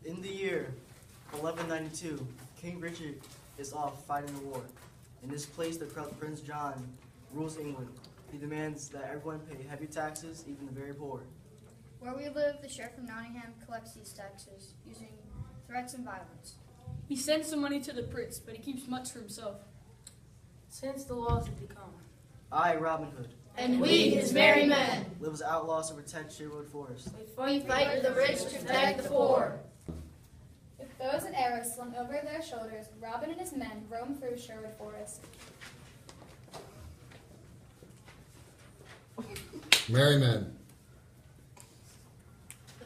In the year 1192, King Richard is off fighting a war. In this place, the corrupt Prince John rules England. He demands that everyone pay heavy taxes, even the very poor. Where we live, the Sheriff of Nottingham collects these taxes using threats and violence. He sends some money to the prince, but he keeps much for himself. Since the laws have become. I, Robin Hood, And we, his merry men, live as outlaws to protect Sherwood Forest. we fight for the rich to protect the poor. With bows and arrows slung over their shoulders, Robin and his men roam through Sherwood Forest. Merry men.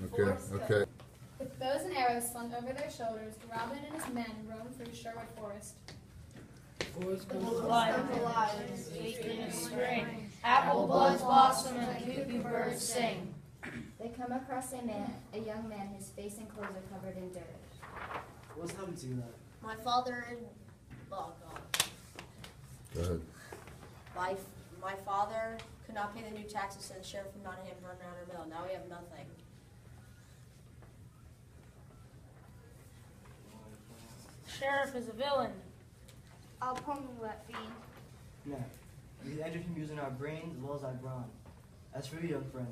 Okay, Forest Hill. okay. With bows and arrows slung over their shoulders, Robin and his men roam through Sherwood Forest. Lions, baked in spring, apple buds blossom and cuckoo birds sing. They come across a young man whose face and clothes are covered in dirt. What's happened to you that? My father and oh God. Go ahead. My father could not pay the new taxes, so the sheriff of Nottingham burned down our mill. Now we have nothing. Sheriff is a villain. I'll pony that fiend. Now, we entered him using our brains as well as our brawn. As for you, young friend,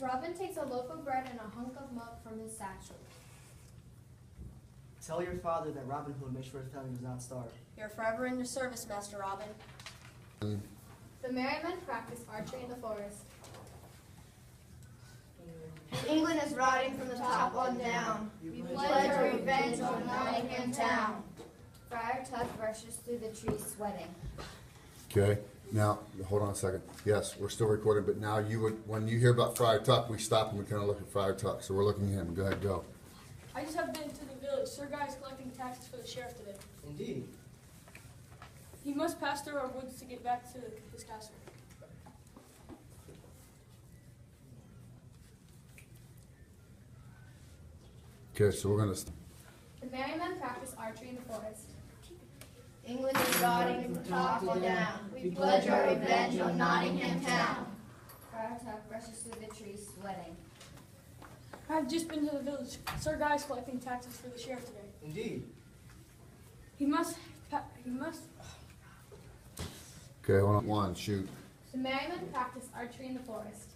Robin takes a loaf of bread and a hunk of mud from his satchel. tell your father that Robin Hood makes sure his family does not starve. You're forever in your service, Master Robin. The merry men practice archery in the forest. England is rotting from the top on down. We pledge our revenge on Nottingham town. Friar Tuck rushes through the trees sweating. Okay, now, hold on a second. Yes, we're still recording, but now you would, when you hear about Friar Tuck, we stop and we kind of look at Friar Tuck. So we're looking at him. Go ahead, go. I just have been to the village. Sir Guy is collecting taxes for the sheriff today. Indeed. He must pass through our woods to get back to his castle. Okay, so we're gonna, The merry men practice archery in the forest. England is rotting from the top on down. We pledge our revenge on Nottingham town. Friar Tuck rushes through the trees sweating. I've just been to the village. Sir Guy is collecting taxes for the sheriff today. Indeed. He must. okay, hold on. One, shoot. The merry men practice archery in the forest.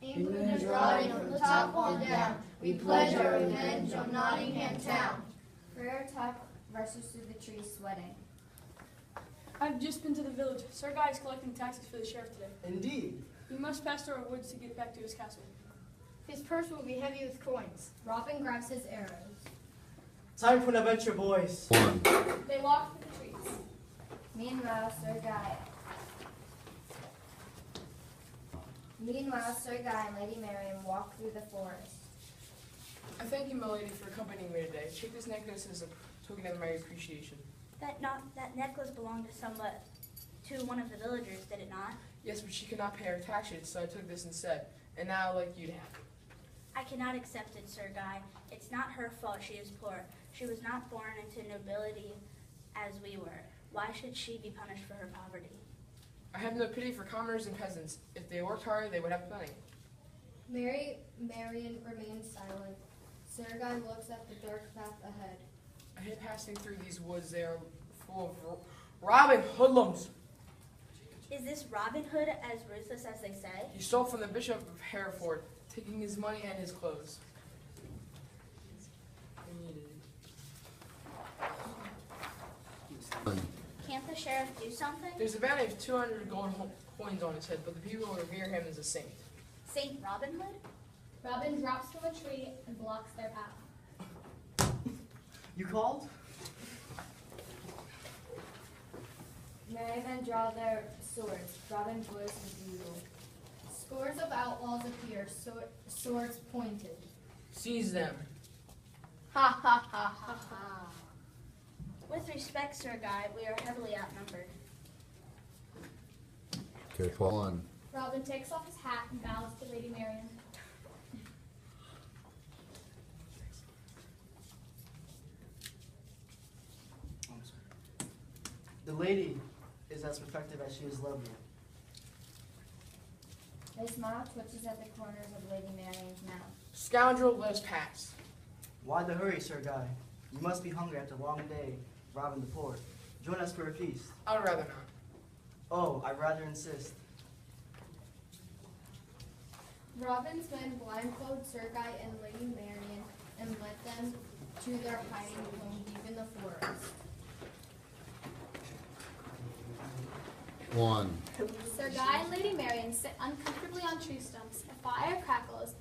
England is rotting from the top on down. We pledge our revenge on Nottingham town. Friar Tuck rushes through the trees sweating. I've just been to the village. Sir Guy is collecting taxes for the sheriff today. Indeed. He must pass through our woods to get back to his castle. His purse will be heavy with coins. Robin grabs his arrows. Time for an adventure, boys. One. They walk through the trees. Meanwhile, Sir Guy and Lady Marian walk through the forest. I thank you, my lady, for accompanying me today. Take this necklace as a token of my appreciation. That necklace belonged to one of the villagers, did it not? Yes, but she could not pay her taxes, so I took this instead. And now I'd like you to have it. I cannot accept it, Sir Guy. It's not her fault she is poor. She was not born into nobility as we were. Why should she be punished for her poverty? I have no pity for commoners and peasants. If they worked hard, they would have plenty. Marian remains silent. Sir Guy looks at the dark path ahead. I hate passing through these woods. They are full of Robin Hoodlums. Is this Robin Hood as ruthless as they say? He stole from the Bishop of Hereford, taking his money and his clothes. Can't the sheriff do something? There's a bounty of 200 gold coins on his head, but the people revere him as a saint. Saint Robin Hood? Robin drops from a tree and blocks their path. You called? Merry men draw their swords. Robin blows his bugle. Scores of outlaws appear, swords pointed. Seize them. Ha ha ha ha ha. With respect, Sir Guy, we are heavily outnumbered. Okay, Paul. One. Robin takes off his hat and bows to Lady Marian. The lady is as effective as she is lovely. A smile twitches at the corners of Lady Marian's mouth. Scoundrel, let us pass. Why the hurry, Sir Guy? You must be hungry after a long day robbing the poor. Join us for a feast. I would rather not. Oh, I'd rather insist. Robin's men blindfold Sir Guy and Lady Marian and led them to their hiding home deep in the forest. 1. Sir Guy and Lady Marian sit uncomfortably on tree stumps. A fire crackles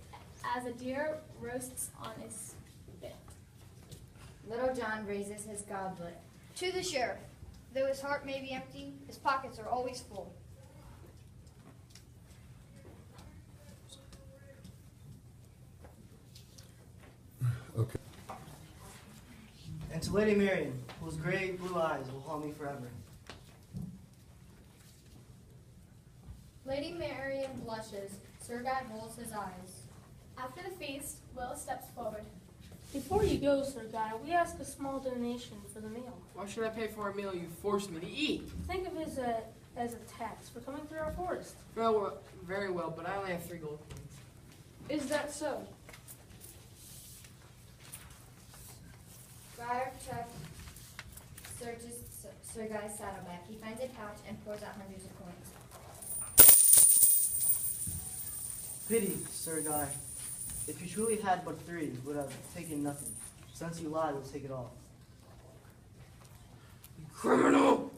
as a deer roasts on a spit. Little John raises his goblet. To the sheriff. Though his heart may be empty, his pockets are always full. Okay. And to Lady Marian, whose gray blue eyes will haunt me forever. Lady Marian blushes. Sir Guy rolls his eyes. After the feast, Will steps forward. Before you go, Sir Guy, we ask a small donation for the meal. Why should I pay for a meal you forced me to eat? Think of it as a tax for coming through our forest. Very well, but I only have 3 gold coins. Is that so? Friar Tuck searches Sir Guy's saddlebag. He finds a pouch and pours out hundreds of coins. Pity, Sir Guy. If you truly had but 3, you would have taken nothing. Since you lied, we'll take it all. Criminal!